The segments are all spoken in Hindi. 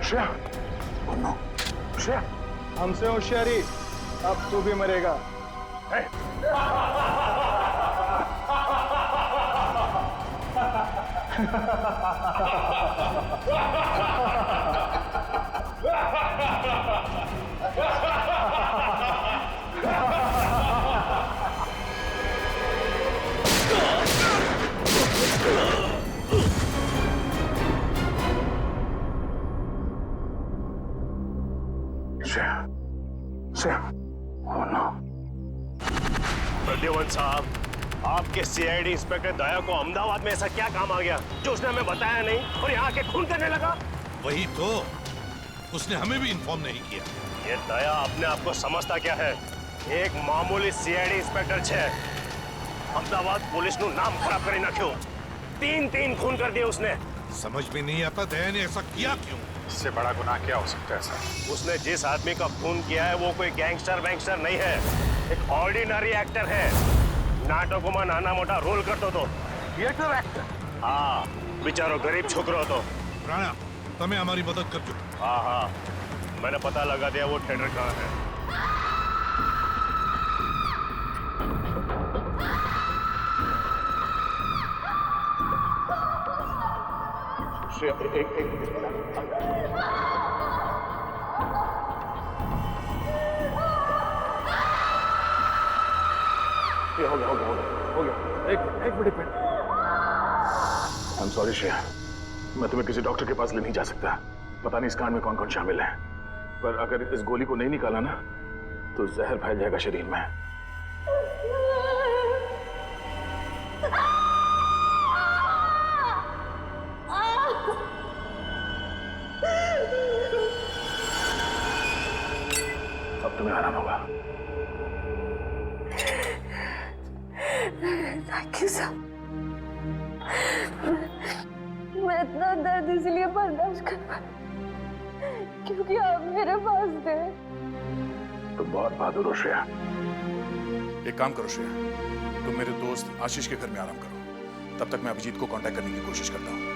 श्रेया, oh no, श्रेया, हमसे होशियारी, अब तू भी मरेगा। Shreya, Shreya, oh no. प्रद्युमन साहब, आपके सीआईडी इंस्पेक्टर दया को अहमदाबाद में ऐसा क्या काम आ गया जो उसने हमें बताया नहीं और यहाँ के खून करने लगा? वही तो, उसने हमें भी इन्फॉर्म नहीं किया। ये दया अपने आप को समझता क्या है? एक मामूली सीआईडी इंस्पेक्टर छे अहमदाबाद पुलिस नु नाम खराब करी नाख्यो। तीन खून कर दिए उसने। समझ में नहीं आता दया ने ऐसा किया क्यों? इससे बड़ा गुनाह क्या हो सकता है सर? उसने जिस आदमी का खून किया है वो कोई गैंगस्टर वैंगस्टर नहीं है, एक ऑर्डिनरी एक्टर है। नाटकों में नाना मोटा रोल करतो तो। Theatre actor? हाँ, बेचारो गरीब छोकरो तो। राणा, तमें हमारी मदद कर दो। हाँ, मैंने पता लगा दिया वो थिएटर कहाँ है। हो गया। एक मिनट। I'm sorry श्रेया, मैं तुम्हें किसी डॉक्टर के पास ले नहीं जा सकता। पता नहीं इस कांड में कौन कौन शामिल है, पर अगर इस गोली को नहीं निकाला ना तो जहर फैल जाएगा शरीर में। अब तुम्हें आराम होगा। Thank you sir. मैं इतना दर्द इसलिए बर्दाश्त कर पाई क्योंकि आप मेरे पास थे। तुम बहुत बहादुर हो श्रेया। एक काम करो श्रेया, तुम मेरे दोस्त आशीष के घर में आराम करो। तब तक मैं अभिजीत को कांटेक्ट करने की कोशिश करता हूँ।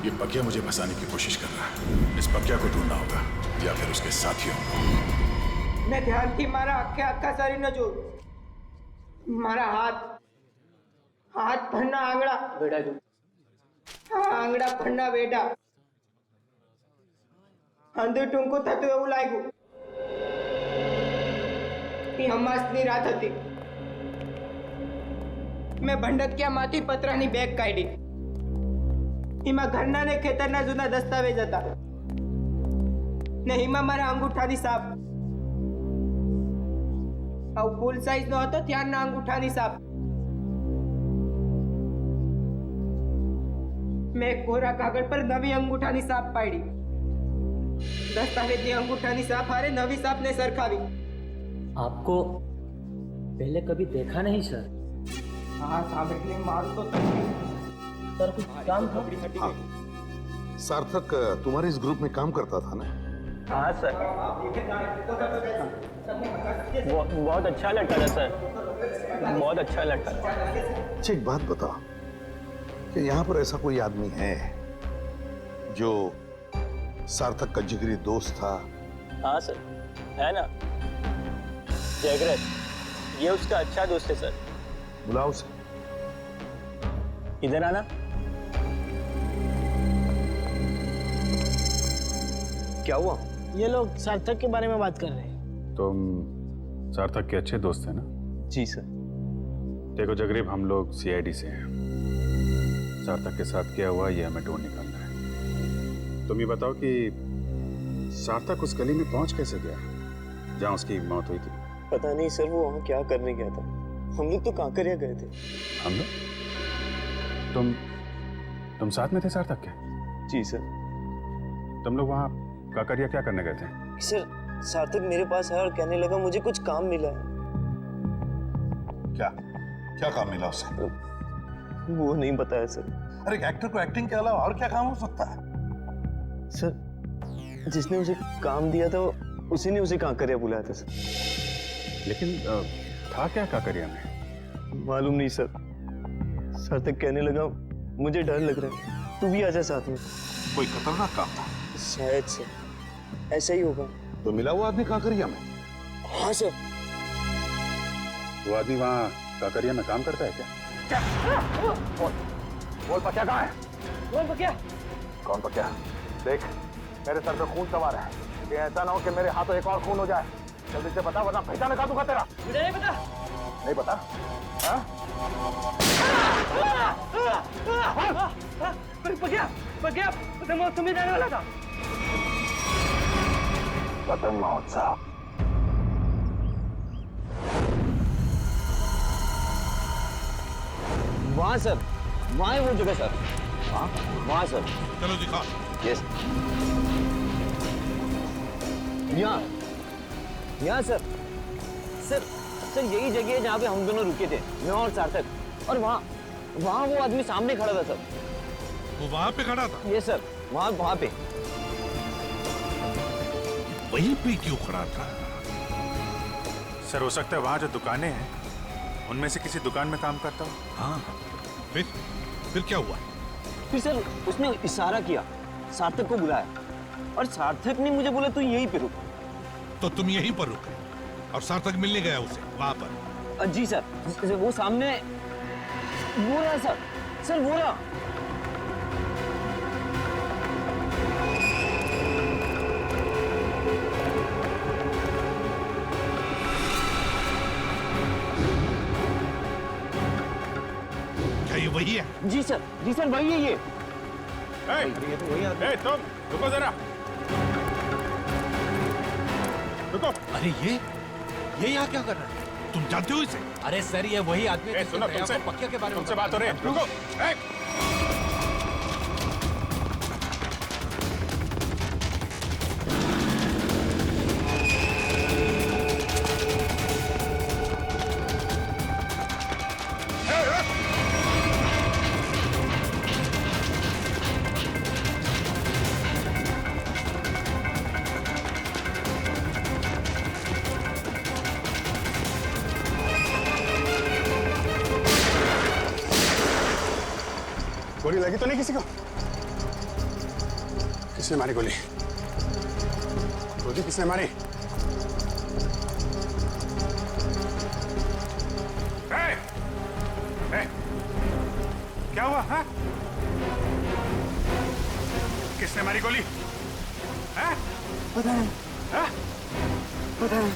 ये बकिया मुझे फंसाने की कोशिश कर रहा है। इस बकिया को ढूंढना होगा या फिर उसके साथियों को। मैं ध्यान थी मारा आखा शरीर न जो मारा हाथ फरना आंगड़ा बेटा जो हाँ आंगड़ा फरना बेटा अंदर टूंकू थતું એવું લાગ્યું એ હમાસની રાત હતી મેં ભંડકિયામાંથી પતરાની બેગ કાઢી એમાં ઘરના ને ખેતરના જૂના દસ્તાવેજ હતા ને એમાં મારા અંગૂઠાની સાપ આવું ફૂલ સાઈઝ નો હતો ત્યારના અંગૂઠાની સાપ મેં કોરા કાગળ પર નવી અંગૂઠાની સાપ પાડી दस्तावेज अंगूठानी साफ हारे नवी साफ ने सरखावी। आपको पहले कभी देखा नहीं सर। हाँ सामने मारू तो सर कुछ काम था? हाँ। सार्थक तुम्हारे इस ग्रुप में काम करता था ना? हाँ सर। वो बहुत अच्छा लड़का था सर, बहुत अच्छा लड़का था। अच्छा एक बात बताओ कि यहाँ पर ऐसा कोई आदमी है जो सार्थक का जिगरी दोस्त था? हाँ सर, है ना, जयग्रत, ये उसका अच्छा दोस्त है सर। बुलाओ उसे। इधर आना। क्या हुआ? ये लोग सार्थक के बारे में बात कर रहे हैं। तुम सार्थक के अच्छे दोस्त हैं ना? जी सर। देखो जगरीब, हम लोग सीआईडी से हैं। सार्थक के साथ क्या हुआ ये हमें ढूंढ निकालना है। तुम ये बताओ कि सार्थक उस गली में पहुंच कैसे गया जहां उसकी मौत हुई थी? पता नहीं सर, वो वहाँ क्या करने गया था। हम लोग तो कांकरिया गए थे। हम लोग? तुम साथ में थे सार्थक के? जी सर। तुम लोग वहाँ काकरिया क्या करने गए थे? सर सार्थक मेरे पास आया और कहने लगा मुझे कुछ काम मिला है। क्या क्या काम मिला उसे? वो नहीं बताया सर। अरे एक्टर को एक्टिंग के अलावा और क्या काम हो सकता है? सर जिसने उसे काम दिया था उसी ने उसे काकरिया बुलाया था सर। लेकिन था क्या काकरिया में? मालूम नहीं सर। सार्थक कहने लगा मुझे डर लग रहा है, तू भी आजा साथ में। कोई खतरनाक काम था? शायद सर ऐसा ही होगा। तो मिला वो आदमी काकरिया में? हाँ सर। वो आदमी वहाँ काकरिया में काम करता है क्या? बोल पक्या कहाँ है? बोल पक्या। कौन पक्या? देख मेरे सर पे खून सवार है, कि ऐसा ना हो कि मेरे हाथों एक और खून हो जाए। जल्दी से बता वरना पहचान का दूंगा तेरा। मुझे नहीं पता। नहीं पता? हाँ? पक्या पक्या पतंग महोत्सव में जाने वाला था। पतंग महोत्सव? वहाँ सर, वहाँ है वो जगह सर। वहाँ सर। चलो दिखा। यस। यहाँ सर। सर सर यही जगह है जहाँ पे हम दोनों रुके थे, मैं और सार्थक। और वहाँ वो आदमी सामने खड़ा था सर। वो वहाँ पे खड़ा था? ये सर वहाँ पे। वहीं पे क्यों खड़ा था? सर हो सकता है वहाँ जो दुकानें हैं उनमें से किसी दुकान में काम करता हूँ। हाँ फिर क्या हुआ? फिर सर उसने इशारा किया, सार्थक को बुलाया और सार्थक ने मुझे बोला तू यहीं पे रुक। तो तुम यहीं पर रुके और सार्थक मिलने गया उसे वहां पर? जी सर, वो सामने वो रहा सर वो रहा। क्या ये वही है? जी सर वही है ये। तुम रुको जरा, रुको। अरे ये यहाँ क्या कर रहा है? तुम जानते हो इसे? अरे सर ये वही आदमी है सुनो, जिसने पक्या के बारे में तुमसे बात हो रही है। रुको। गोली लगी तो नहीं किसी को? किसने मारी गोली? गोली किसने मारी? क्या हुआ? हाँ? किसने मारी गोली? हाँ? पता नहीं। हाँ? पता नहीं।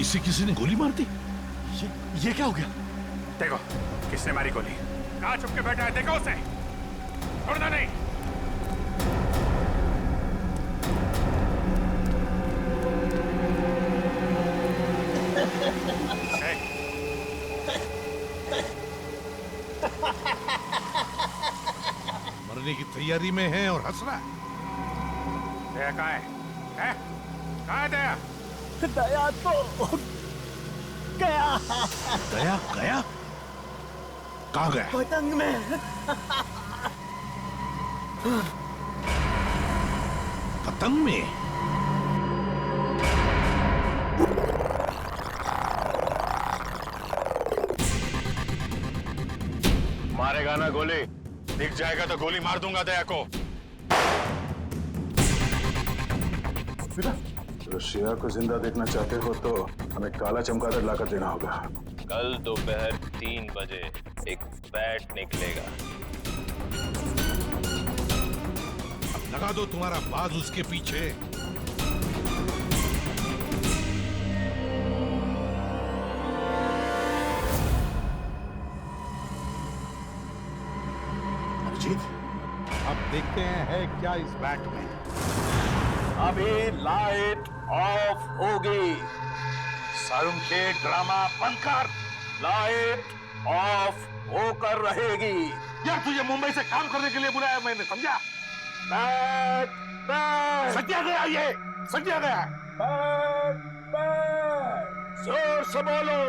इसे किसी ने गोली मार दी? ये क्या हो गया? देखो किसने मारी गोली। कहाँ छुप के बैठा है? देखो उसे, छोड़ना नहीं। मरने की तैयारी में है और हंस रहा है। दया कहाँ है? कहाँ है दया? दया तो गया। गया? कहाँ गया? पतंग में। पतंग में? मारेगा ना गोली? दिख जाएगा तो गोली मार दूंगा दया को। रशिया को जिंदा देखना चाहते हो तो हमें काला चमगादड़ लाकर देना होगा। कल दोपहर 3 बजे एक बैट निकलेगा। अब लगा दो तुम्हारा बाज उसके पीछे। अभिजीत, अब देखते हैं क्या इस बैट में। अभी लाइट ऑफ होगी। सारुण के ड्रामा बंद कर। लाइट ऑफ होकर रहेगी। यार तुझे मुंबई से काम करने के लिए बुलाया मैंने, समझा? बैठ बैठ। सज्जा गया ये, सज्जा गया। बैठ बैठ। जोर से बोलो,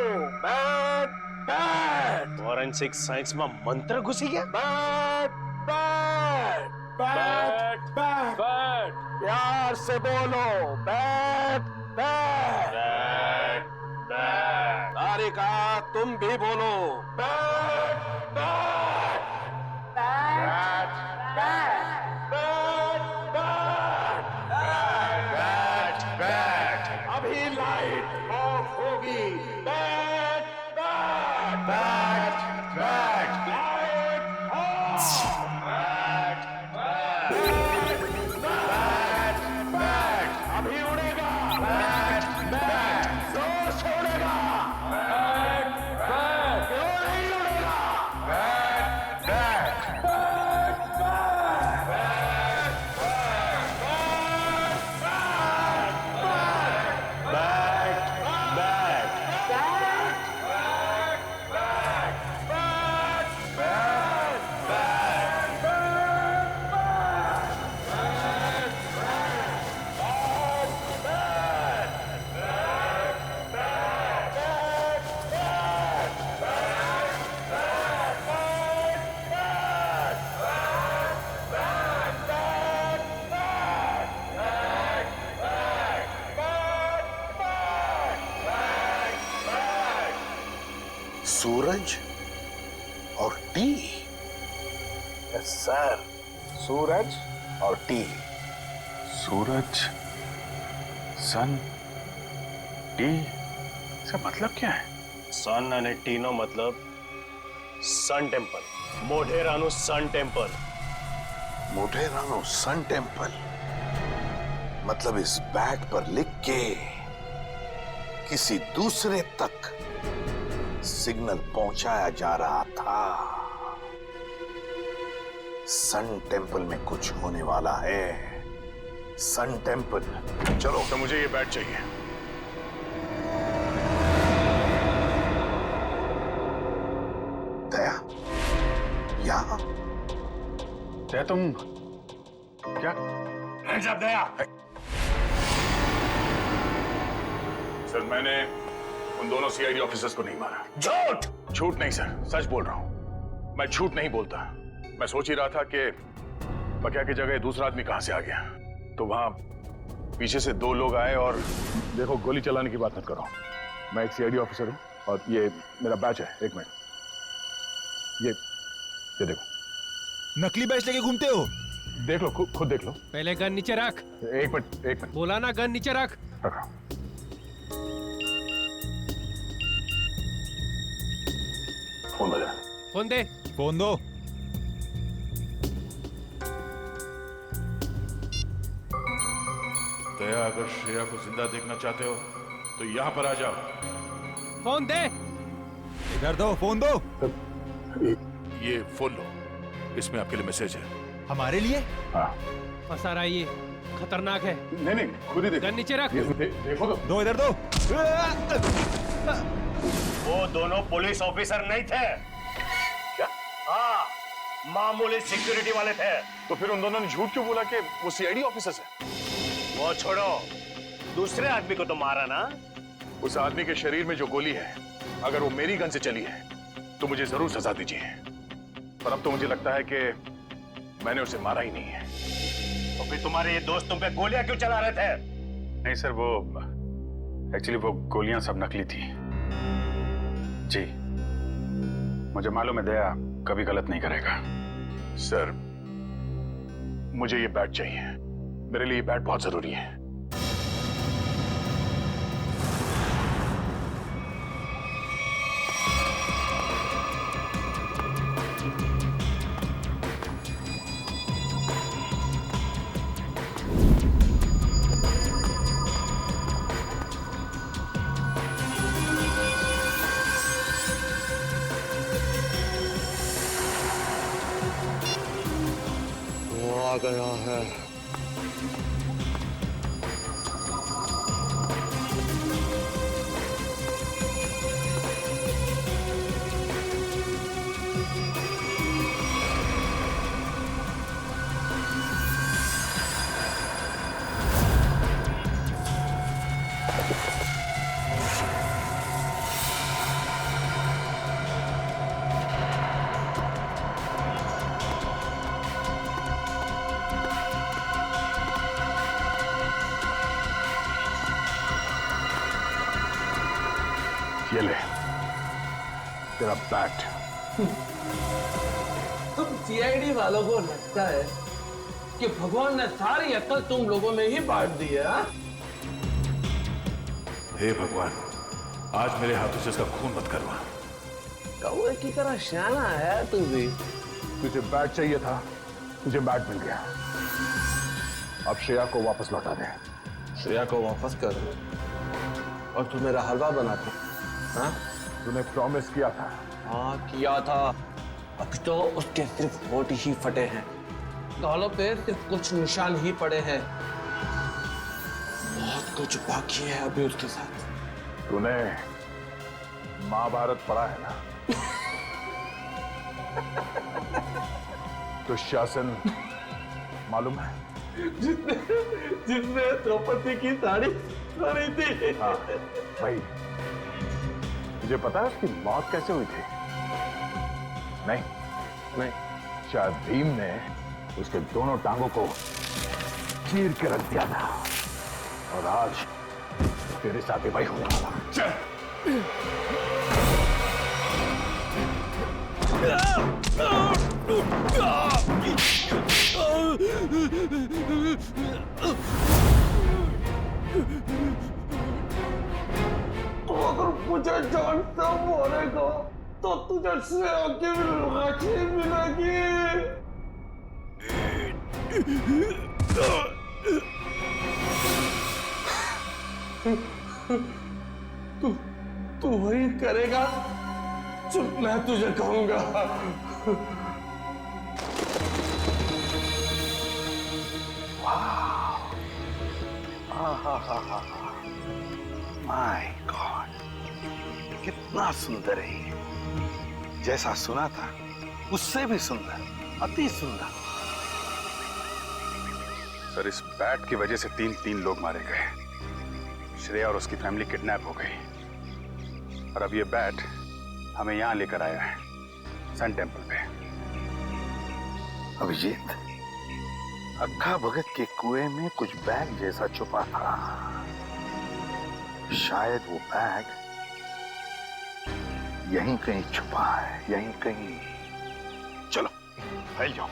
बैठ बैठ। फॉरेंसिक साइंस में मंत्र घुसी गया। बैठ बैठ बैठ बैठ बैठ। प्यार से बोलो, बैठ बैठ बैठ बैठ। तारिका तुम भी बोलो, बैठ बैठ बैठ बैठ बैठ बैठ बैठ। अभी लाइट ऑफ होगी। बैठ बैठ बैठ बैठ। Light of. बैठ बैठ बैठ बैठ। अभी उड़ेगा। बैठ बैठ। जोर से उड़ेगा। बैठ बैठ। क्यों नहीं उड़ेगा? बैठ बैठ बैठ सूरज और टी। यस सर, सूरज और टी। सूरज, सन, टी, इसका मतलब क्या है? सन અને ટીનો મતલબ સન ટેમ્પલ, મોઢેરાનું સન ટેમ્પલ। मोढेरानो सन टेम्पल, मतलब इस बैग पर लिख के किसी दूसरे तक सिग्नल पहुंचाया जा रहा था। सन टेम्पल में कुछ होने वाला है। Sun temple. चलो तो मुझे ये बैट चाहिए। दया, यहां दया तुम क्या? जब दया। सर मैंने उन दोनों सीआईडी ऑफिसर्स को नहीं मारा। झूठ। झूठ नहीं सर, सच बोल रहा हूं। मैं झूठ नहीं बोलता। मैं सोच ही रहा था कि बकिया की जगह दूसरा आदमी कहां से आ गया, तो वहां पीछे से दो लोग आए और देखो गोली चलाने की बात मत करो। मैं एक सीआईडी ऑफिसर हूं और ये मेरा बैच है। एक मिनट, ये देखो। नकली बैच लेके घूमते हो? देख लो, खुद देख लो। पहले गन नीचे रख। एक मिनट बोला ना, गन नीचे रख। रखा। फोन बजा। फोन दे। फोन दो। दया, अगर श्रेया को जिंदा देखना चाहते हो तो यहां पर आ जाओ। फोन दे। इधर दो, फोन दो। ये फोन लो, इसमें आपके लिए मैसेज है। हमारे लिए? हाँ। फंसा रहा है ये, खतरनाक है। नहीं, खुद ही देखो। गन नीचे रख। देखो तो। दो, इधर दो। वो दोनों पुलिस ऑफिसर नहीं थे। क्या? हाँ, मामूली सिक्योरिटी वाले थे। तो फिर उन दोनों ने झूठ क्यों बोला कि वो सीआईडी ऑफिसर्स है? वो छोड़ो, दूसरे आदमी को तो मारा ना। उस आदमी के शरीर में जो गोली है, अगर वो मेरी गन से चली है तो मुझे जरूर सजा दीजिए। पर अब तो मुझे लगता है कि मैंने उसे मारा ही नहीं है। तो फिर तुम्हारे ये दोस्त तुम पे गोलियां क्यों चला रहे थे? नहीं सर, वो एक्चुअली वो गोलियां सब नकली थी जी। मुझे मालूम है दया कभी गलत नहीं करेगा। सर मुझे ये बैट चाहिए। मेरे लिए ये बैट बहुत जरूरी है। आ गया है। ये ले तेरा बैट। तुम सीआईडी वालों को लगता है कि भगवान ने सारी अक्ल तुम लोगों में ही बांट दी है? हे भगवान, आज मेरे हाथों से इसका खून मत करवा। कौवे की तरह शाना है तू भी। तुझे बैट चाहिए था, तुझे बैट मिल गया। अब श्रेया को वापस लौटा दे। श्रेया को वापस कर और तू मेरा हलवा बना दे। हाँ? तूने प्रॉमिस किया था। हाँ किया था। अभी तो उसके सिर्फ होठ ही फटे हैं, गालों पे सिर्फ कुछ निशान ही पड़े हैं। बहुत कुछ बाकी है अभी उसके साथ। तूने महाभारत पढ़ा है ना? दुशासन मालूम है? जिसने द्रौपदी की साड़ी पहनी थी। हाँ भाई, तुझे पता है उसकी मौत कैसे हुई थी? नहीं, शायद भीम ने उसके दोनों टांगों को चीर के रख दिया था और आज तेरे साथ भी वही होने वाला। चल। तो अगर मुझे जानता मारेगा तो तुझे श्रेया की लाठी मिलेगी। तू वही करेगा जो मैं तुझे कहूंगा। माय गॉड, कितना सुंदर है ये। जैसा सुना था उससे भी सुंदर, अति सुंदर। सर, इस बैट की वजह से तीन लोग मारे गए। श्रेया और उसकी फैमिली किडनैप हो गई और अब ये बैट हमें यहां लेकर आया है, सन टेम्पल पे। अभिजीत, अक्खा भगत के कुएं में कुछ बैग जैसा छुपा था। शायद वो बैग यहीं कहीं छुपा है, यहीं कहीं। चलो फैल जाओ।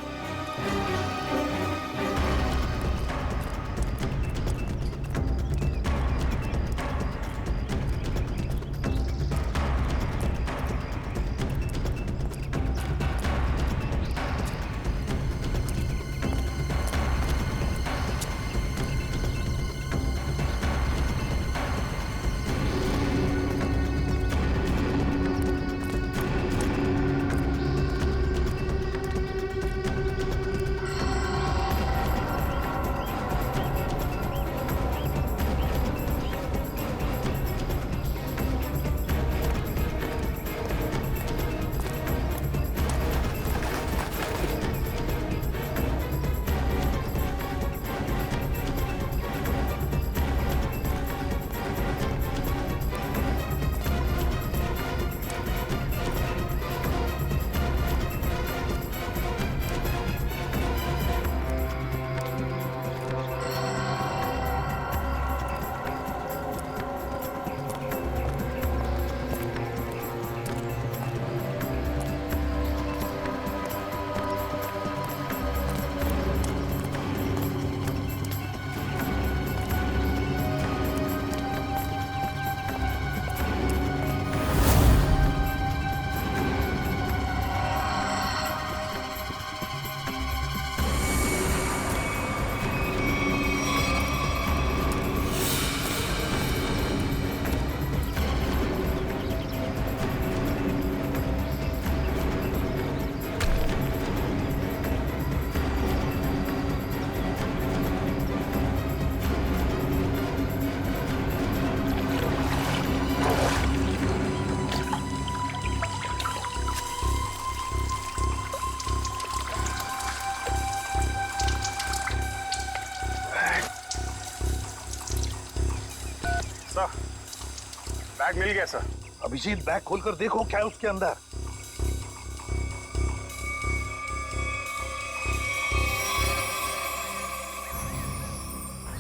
बैग मिल गया सर। अभिजीत, बैग खोलकर देखो क्या है उसके अंदर।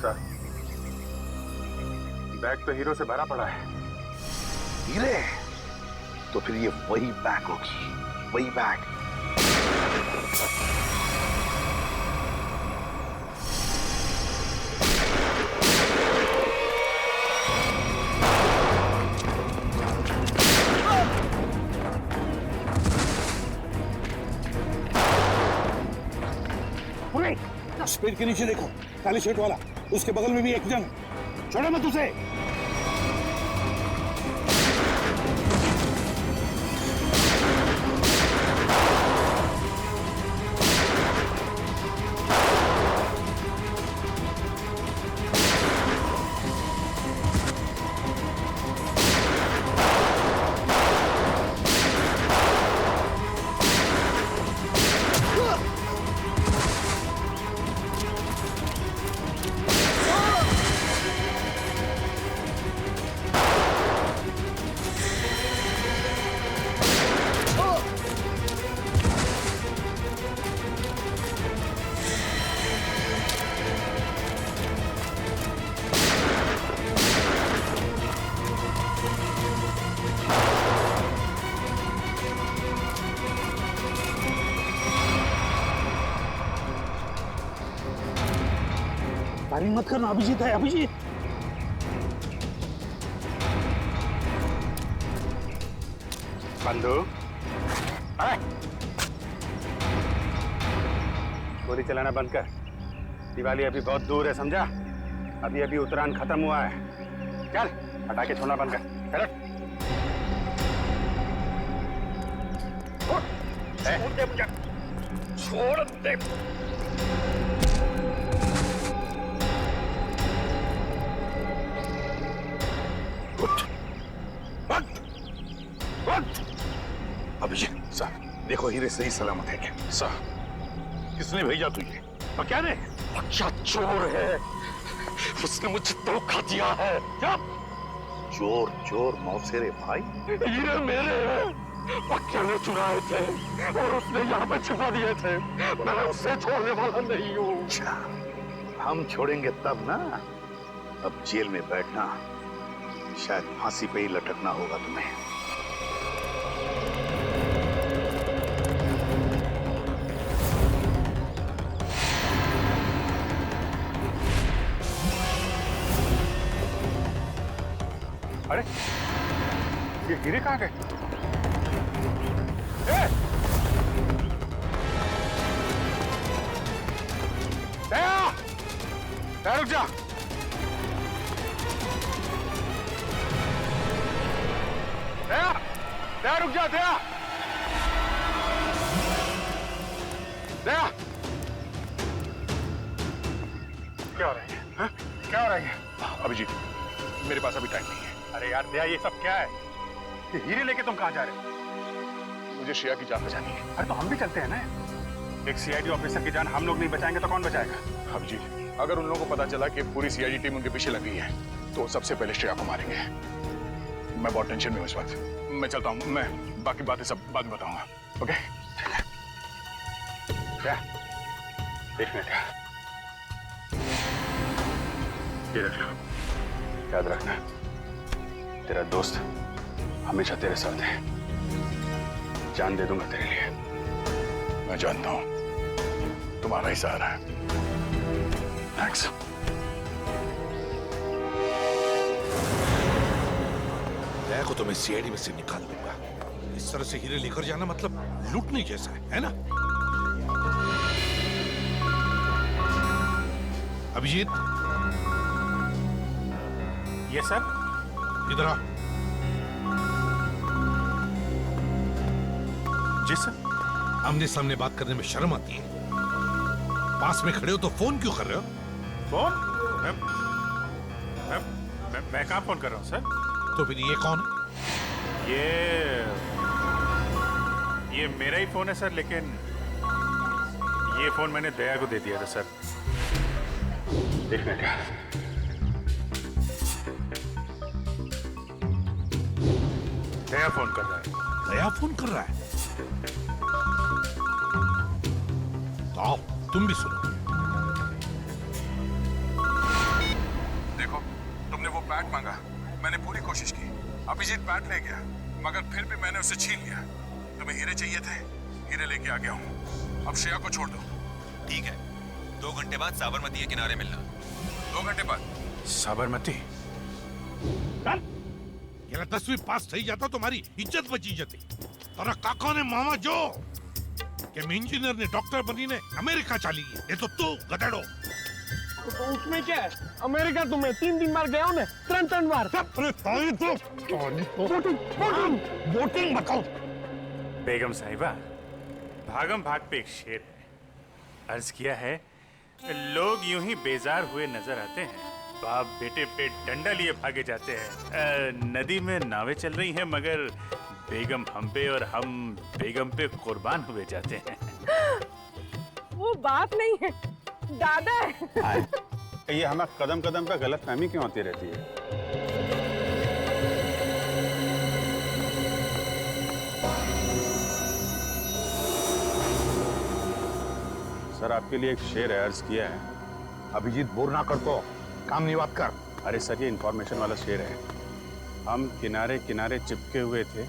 सर, बैग तो हीरो से भरा पड़ा है। हीरे? तो फिर ये वही बैग होगी, वही बैग। स्पीड के नीचे देखो, काली शर्ट वाला, उसके बगल में भी एक जन, छोड़ो मत उसे। फायरिंग मत करना, अभिजीत है, अभिजीत। बंदूक गोली चलाना बंद कर। दिवाली अभी बहुत दूर है, समझा? अभी अभी उत्तरायण खत्म हुआ है। चल पटाखे छोड़ना बंद कर। छोड़ दे मुझे, छोड़ दे। अभिजीत सर, देखो हीरे सही सलामत है क्या? सर, किसने भेजा तुझे? और क्या ने? क्या चोर है, उसने मुझे धोखा दिया है। क्या चोर? चोर मौसेरे भाई? हीरे मेरे हैं, पक्के ने चुराए थे और उसने यहाँ पे छिपा दिए थे। मैं उससे छोड़ने वाला नहीं हूँ। हम छोड़ेंगे तब ना। अब जेल में बैठना, शायद फांसी पे ही लटकना होगा तुम्हें। अरे ये हीरे कहाँ गए? दया, रुक जा। दया रुक जा, दया। दया, क्या हो रहा है? हा? क्या हो रहा है? अभिजीत, मेरे पास अभी टाइम नहीं है। अरे यार दया, ये सब क्या है? ये हीरे लेके तुम कहाँ जा रहे हो? मुझे श्रेया की जान बचानी है। अरे तो हम भी चलते हैं ना। एक सीआईडी ऑफिसर की जान हम लोग नहीं बचाएंगे तो कौन बचाएगा? अभिजीत, अगर उन लोगों को पता चला कि पूरी सीआईडी टीम उनके पीछे लग गई है तो सबसे पहले श्रेया को मारेंगे। मैं बहुत टेंशन में हूँ इस वक्त। मैं चलता हूँ, मैं बाकी बातें सब बाद में बताऊंगा। ओके? क्या? एक मिनट, ये रख लो, याद रखना तेरा दोस्त हमेशा तेरे साथ है। जान दे दूंगा तेरे लिए। मैं जानता हूं तुम्हारा ही सहारा है। थैंक्स। दया को तो मैं सीआईडी में से निकाल दूंगा। इस तरह से हीरे लेकर जाना मतलब लूटने जैसा है ना? अभिजीत, ये सर, इधर आ। जी सर। आमने सामने बात करने में शर्म आती है? पास में खड़े हो तो फोन क्यों कर रहे हो? फोन? मैं कहाँ फोन कर रहा हूँ सर? तो फिर ये कौन है? ये मेरा ही फोन है सर, लेकिन ये फोन मैंने दया को दे दिया था सर। एक मिनट, दया फोन कर रहा है। दया फोन कर रहा है? तो आओ तुम भी सुनो। देखो, तुमने वो बैट मांगा, मैंने पूरी कोशिश की। अभिजीत बैट ले गया। मगर फिर भी मैंने उसे छीन लिया। तुम्हें हीरे चाहिए थे, हीरे लेके आ गया हूँ। अब श्रेया को छोड़ दो। ठीक है, 2 घंटे बाद साबरमती के किनारे मिलना। 2 घंटे बाद साबरमती? ये 10वीं पास થઈ जाता तुम्हारी इज्जत बची जती। तारा काका ने मामा जो કે इंजीनियर ने डॉक्टर बनी ने अमेरिका चली गई, ये तो तू गधेड़ो। तो उसमें क्या है? अमेरिका तो मैं 3 बार गया हूँ ना, 3 बार। अरे ताई तो वोटिंग बताओ। बेगम साहिबा, भागम भाग पे एक शेर है, अर्ज किया है, लोग यूं ही बेजार हुए नजर आते हैं, बाप बेटे पे डंडा लिए भागे जाते हैं। नदी में नावें चल रही हैं मगर बेगम हम पे और हम बेगम पे कुर्बान हुए जाते हैं। वो बाप नहीं है, दादा है। ये हमें कदम कदम पे गलतफहमी क्यों होती रहती है? सर आपके लिए एक शेर है, अर्ज किया है। अभिजीत बोर ना कर तो काम नहीं बात कर। अरे सर ये इंफॉर्मेशन वाला शेर है। हम किनारे किनारे चिपके हुए थे,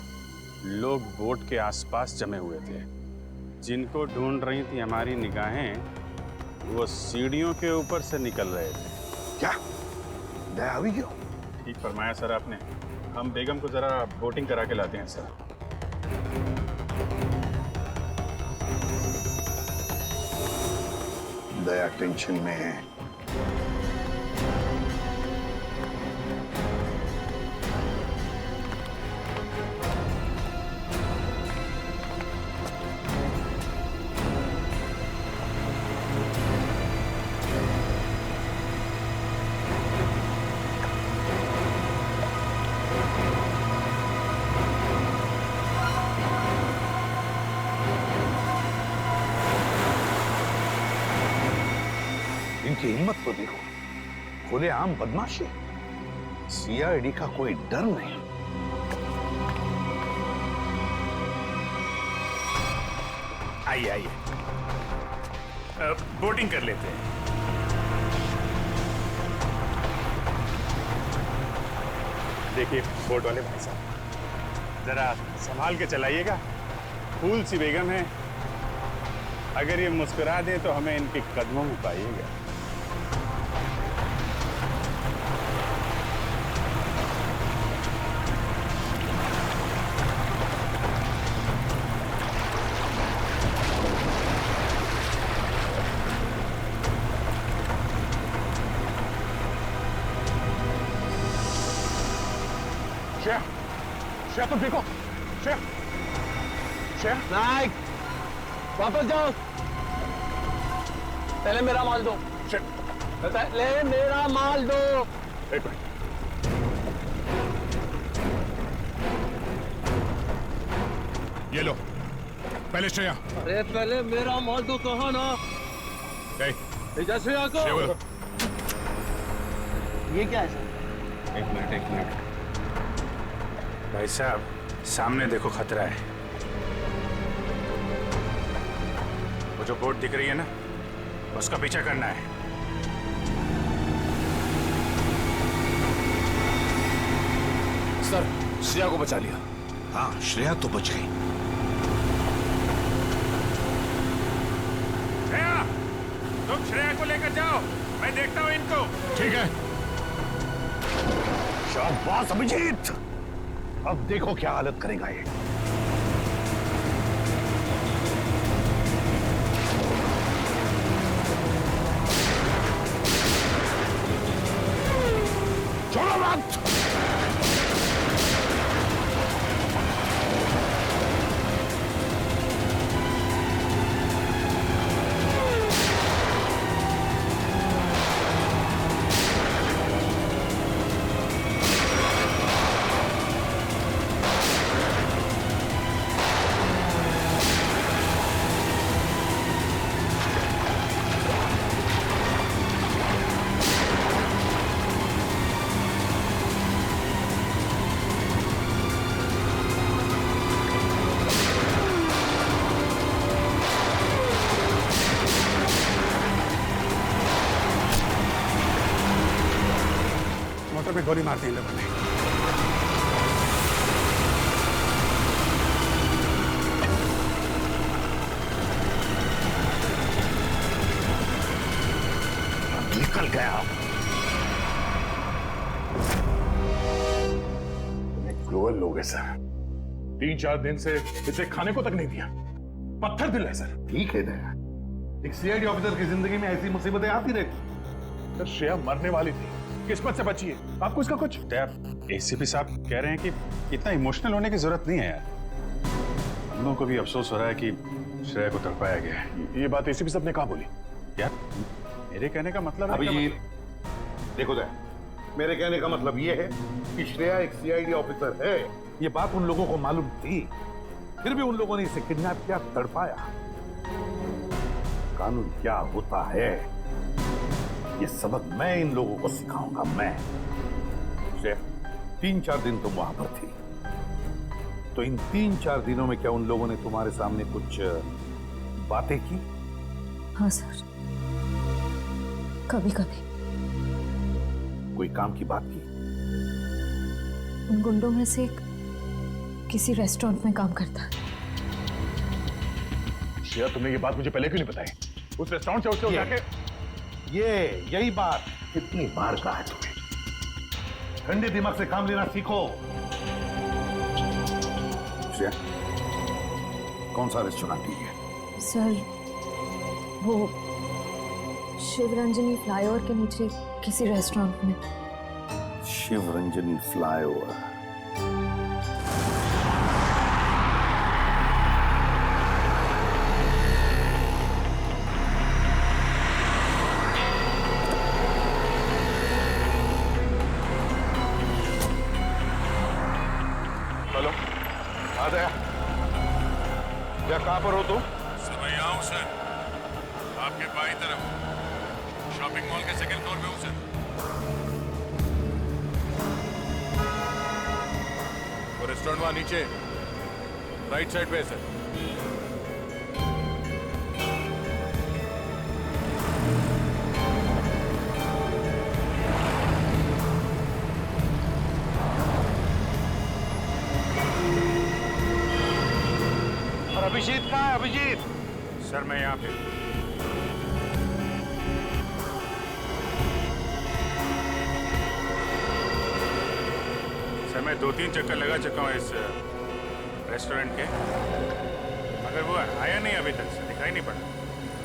लोग बोट के आसपास जमे हुए थे, जिनको ढूंढ रही थी हमारी निगाहें वो सीढ़ियों के ऊपर से निकल रहे थे। क्या दया हुई क्यों? ठीक फरमाया सर आपने। हम बेगम को जरा बोटिंग करा के लाते हैं सर। दया टेंशन में है। इनकी हिम्मत तो देखो, खुलेआम बदमाशी। सीआईडी का कोई डर नहीं। आइए आइए, बोटिंग कर लेते हैं। देखिए बोट वाले भाई साहब, जरा संभाल के चलाइएगा, फूल सी बेगम है, अगर ये मुस्कुरा दें तो हमें इनके कदमों में पाइएगा। श्रेया तुम देखो, श्रेया, श्रेया। नाइक, वापस जाओ, पहले मेरा माल दो। पहले मेरा माल दो। एक मिनट, ये लो, पहले श्रेया। अरे पहले मेरा माल दो, कहा ना। श्रेया को। ये क्या है सर? एक मिनट भाई साहब, सामने देखो खतरा है। वो जो बोट दिख रही है ना, उसका पीछा करना है। सर श्रेया को बचा लिया। हाँ श्रेया तो बच गई। श्रेया, तुम श्रेया को लेकर जाओ, मैं देखता हूँ इनको। ठीक है। शाबाश अभिजीत, अब देखो क्या हालत करेगा ये। छोड़ो मत। मोटर पे गोली मारते हैं लोगों ने। गया। क्रूअल लोग है सर। 3-4 दिन से इसे खाने को तक नहीं दिया। पत्थर दिल है सर। ठीक है दया, एक सीआईडी ऑफिसर की जिंदगी में ऐसी मुसीबतें आती रहती। सर श्रेया मरने वाली थी, किस्मत से बची है। आपको इसका कुछ? एसीपी साहब कह रहे हैं कि इतना इमोशनल होने की जरूरत नहीं है यार। हम लोगों को भी अफसोस हो रहा है कि श्रेया को तड़पाया गया है। ये बात एसीपी साहब ने कहा बोली? यार मेरे कहने का मतलब है अभिजीत, देखो दया, मेरे कहने का मतलब ये है कि श्रेया एक सीआईडी ऑफिसर है। ये बात उन लोगों को मालूम थी, फिर भी उन लोगों ने इसे किडनैप किया, तड़पाया। कानून क्या होता है ये सबक मैं इन लोगों को सिखाऊंगा। मैं श्रेया, 3-4 दिन तुम वहां पर थी, तो इन 3-4 दिनों में क्या उन लोगों ने तुम्हारे सामने कुछ बातें की? हाँ सर, कभी कभी। कोई काम की बात की? उन गुंडों में से एक किसी रेस्टोरेंट में काम करता है। श्रेया, तुमने ये बात मुझे पहले क्यों नहीं बताई? उस रेस्टोरेंट से उसको जाके यही बात कितनी बार कहा है तुम्हें? ठंडे दिमाग से काम लेना सीखो। श्रेया, कौन सा रेस्टोरेंट है? सर, वो शिवरंजनी फ्लाईओवर के नीचे किसी रेस्टोरेंट में। शिवरंजनी फ्लाईओवर। हेलो, आ गया क्या? कहां पर हो तुम? सर मैं यहाँ हूँ सर, आपके बाईं तरफ शॉपिंग मॉल के 2nd फ्लोर में हूँ सर। वो रेस्टोरेंट वहाँ नीचे राइट साइड पे है सर। और अभिजीत कहाँ है? अभिजीत सर मैं यहाँ पे। सर मैं 2-3 चक्कर लगा चुका हूँ इस रेस्टोरेंट के, मगर वो आया नहीं अभी तक से, दिखाई नहीं पड़ा।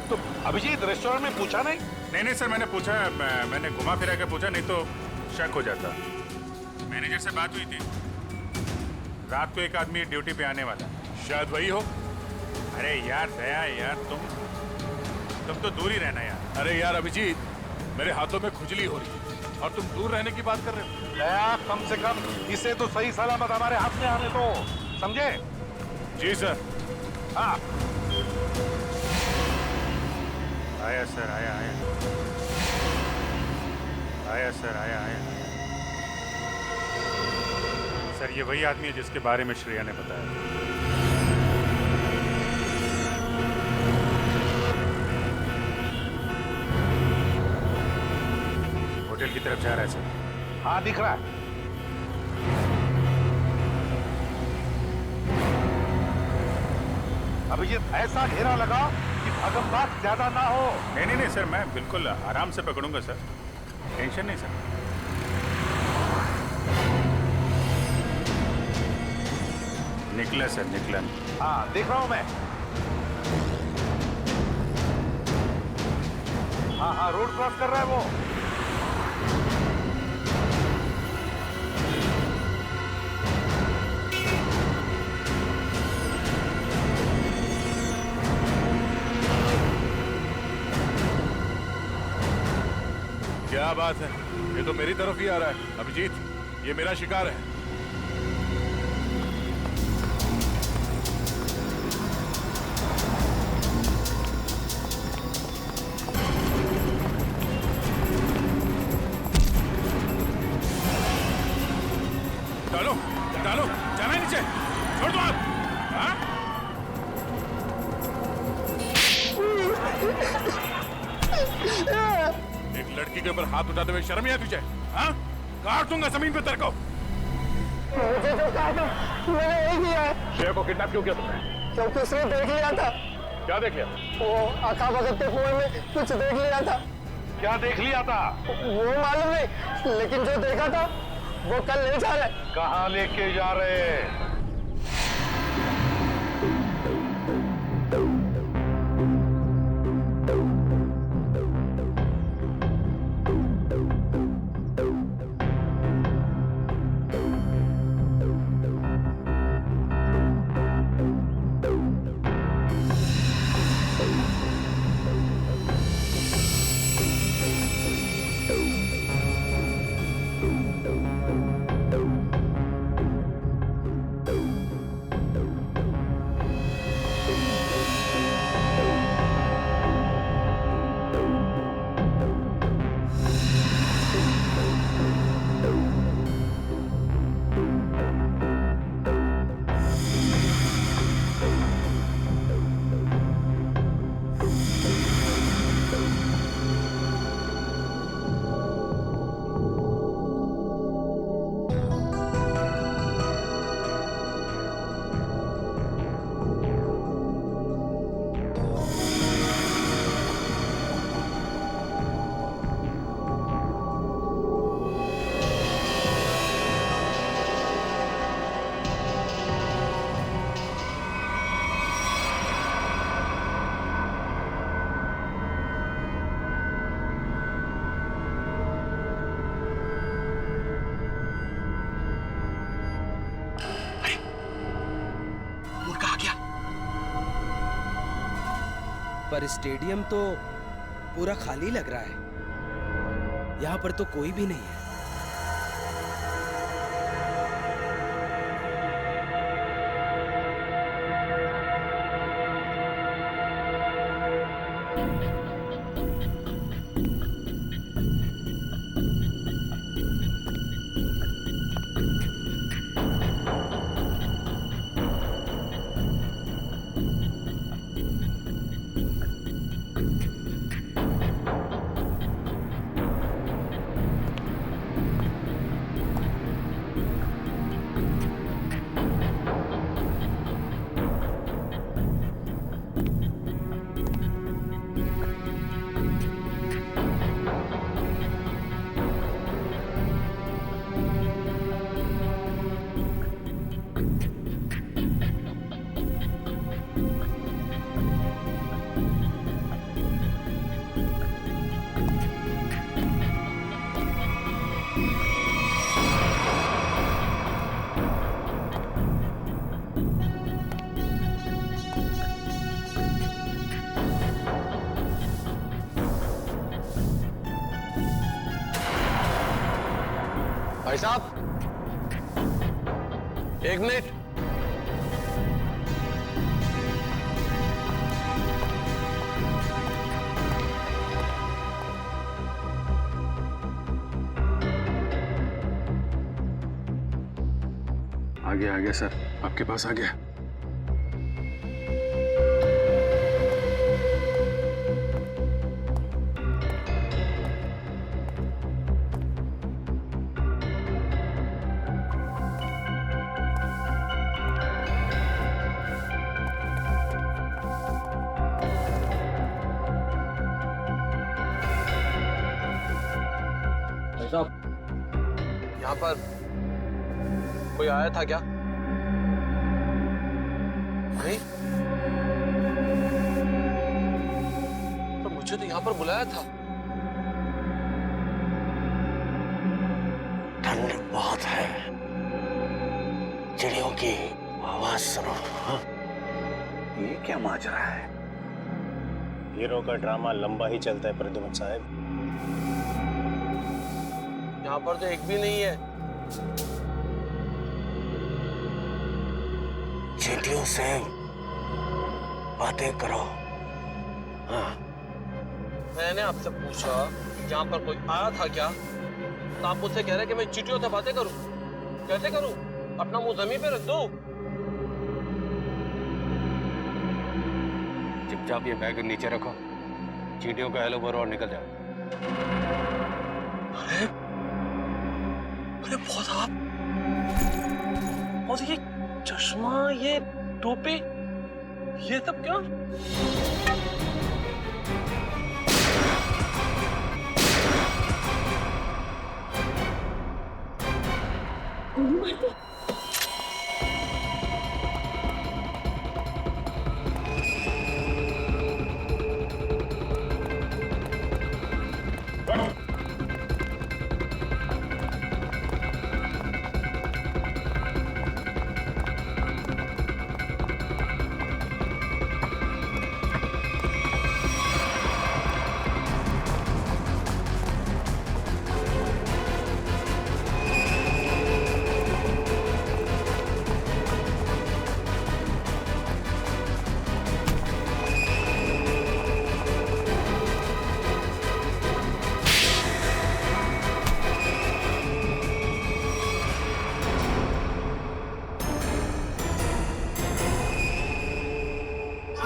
तो अभिजीत रेस्टोरेंट में पूछा नहीं? नहीं सर, मैंने पूछा, मैंने घुमा फिरा के पूछा, नहीं तो शक हो जाता। मैनेजर से बात हुई थी, रात को एक आदमी ड्यूटी पे आने वाला, शायद वही हो। अरे यार दया यार, तुम तो दूर ही रहना यार। अरे यार अभिजीत, मेरे हाथों में खुजली हो रही है और तुम दूर रहने की बात कर रहे हो। दया, कम से कम इसे तो सही सलामत हमारे हाथ में आने दो, समझे? जी सर। हाँ आया सर, आया सर, आया। सर ये वही आदमी है जिसके बारे में श्रेया ने बताया। होटल की तरफ जा रहा है सर। हाँ दिख रहा है। अभिजीत ऐसा घेरा लगा कि भगमभाग ज्यादा ना हो। नहीं सर, मैं बिल्कुल आराम से पकड़ूंगा सर, टेंशन नहीं सर। निकला सर, निकला। हाँ देख रहा हूं मैं। हाँ रोड क्रॉस कर रहा है वो। क्या बात है, ये तो मेरी तरफ ही आ रहा है। अभिजीत, ये मेरा शिकार है। डालो, जाना है नीचे, छोड़ दो आप। हाँ? एक लड़की के ऊपर हाथ उठाते हुए शर्म नहीं आती तुझे? हाँ? काट दूंगा जमीन पे तेरे को। मुझे जो कहा था मैंने वही किया है। श्रेया को किडनैप क्यों किया तुमने? क्योंकि उसने देख लिया था। क्या देख लिया? वो आका भगत के कुएं में कुछ देख लिया था। क्या देख लिया था? वो मालूम नहीं, लेकिन जो देखा था वो कल ले जा रहे। कहाँ लेके जा रहे हैं? पर स्टेडियम तो पूरा खाली लग रहा है। यहाँ पर तो कोई भी नहीं है। भाई साहब, एक मिनट। आ गया सर, आपके पास आ गया। भाई साहब, यहाँ पर कोई आया था क्या? नहीं, तो मुझे तो यहाँ पर बुलाया था। ठंड बहुत है, चिड़ियों की आवाज सुनो। ये क्या माजरा है? हीरो का ड्रामा लंबा ही चलता है प्रद्युमन साहब। यहाँ पर तो एक भी नहीं है। चींटियों से बातें करो। हाँ। मैंने आपसे पूछा यहाँ पर कोई आया था क्या, तो आप मुझसे कह रहे हैं कि मैं चींटियों से बातें करूं। कैसे करूं? अपना मुंह जमीन पे रख दो। चुपचाप ये बैग नीचे रखो, चींटियों का हेलो बोलो और निकल जाओ। अरे अरे बहुत आप, और ये चश्मा, ये टोपी, ये सब क्या? गोली मार दी।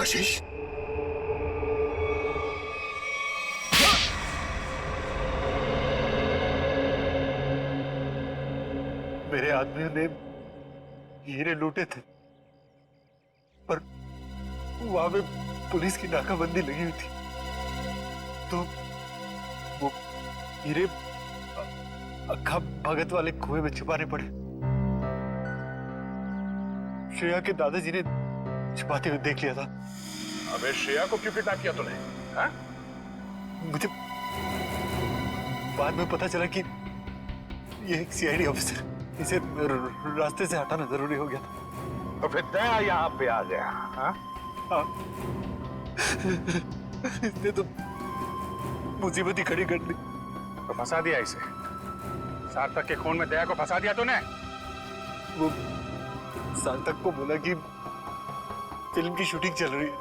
आशीष, मेरे आदमियों ने हीरे लूटे थे, पर वहां पे पुलिस की नाकाबंदी लगी हुई थी, तो वो हीरे अक्खा भगत वाले कुएं में छुपाने पड़े। श्रेया के दादाजी ने छुपाते हुए देख लिया था। अबे श्रेया को क्यों किडनैप किया तूने? हाँ? मुझे बाद में पता चला कि ये एक सीआईडी ऑफिसर, इसे रास्ते से हटाना जरूरी हो गया था। तो फिर दया यहाँ पे आ गया। हाँ? हाँ। इसने तो मुसीबत ही खड़ी कर दी। तो फंसा दिया इसे। सार्थक के खून में दया को फंसा दिया तूने। वो सार्थक को बोला कि फिल्म की शूटिंग चल रही है,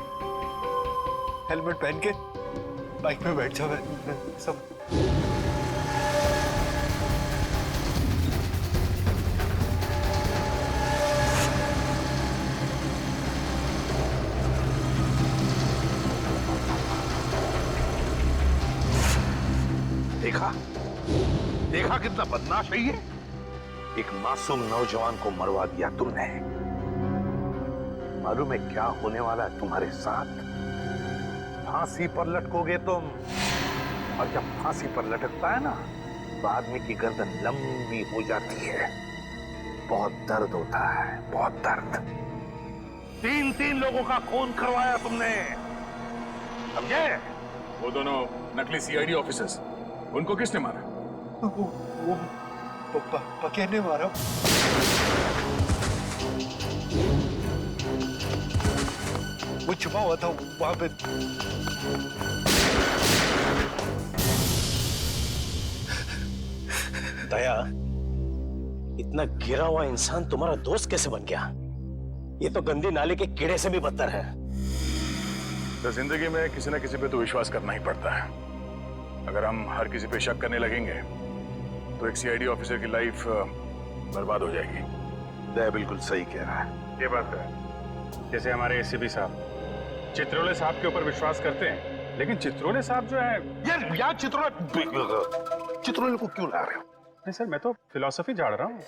हेलमेट पहन के बाइक में बैठ जाओ। सब देखा देखा कितना बदमाश है ये। एक मासूम नौजवान को मरवा दिया तुमने। मालूम है क्या होने वाला है तुम्हारे साथ? फांसी पर लटकोगे तुम, और जब फांसी पर लटकता है ना तो आदमी की गर्दन लंबी हो जाती है। बहुत दर्द होता है, बहुत दर्द। 3 लोगों का खून करवाया तुमने, समझे? वो दोनों नकली सीआईडी ऑफिसर्स, उनको किसने मारा? वो पकिया ने मारा। वो छुपा हुआ था वहां पे। दया, इतना गिरा हुआ इंसान तुम्हारा दोस्त कैसे बन गया? ये तो गंदी नाले के कीड़े से भी बदतर है। तो जिंदगी में किसी न किसी पे तो विश्वास करना ही पड़ता है। अगर हम हर किसी पे शक करने लगेंगे तो एक सीआईडी ऑफिसर की लाइफ बर्बाद हो जाएगी। दया बिल्कुल सही कह रहा है। ये बात है। जैसे हमारे एसीपी साहब चित्रोले साहब के ऊपर विश्वास करते हैं, लेकिन चित्रोले साहब जो है यार चित्रोले को क्यों ला रहे हो? नहीं सर, मैं तो फिलॉसफी झाड़ रहा हूँ।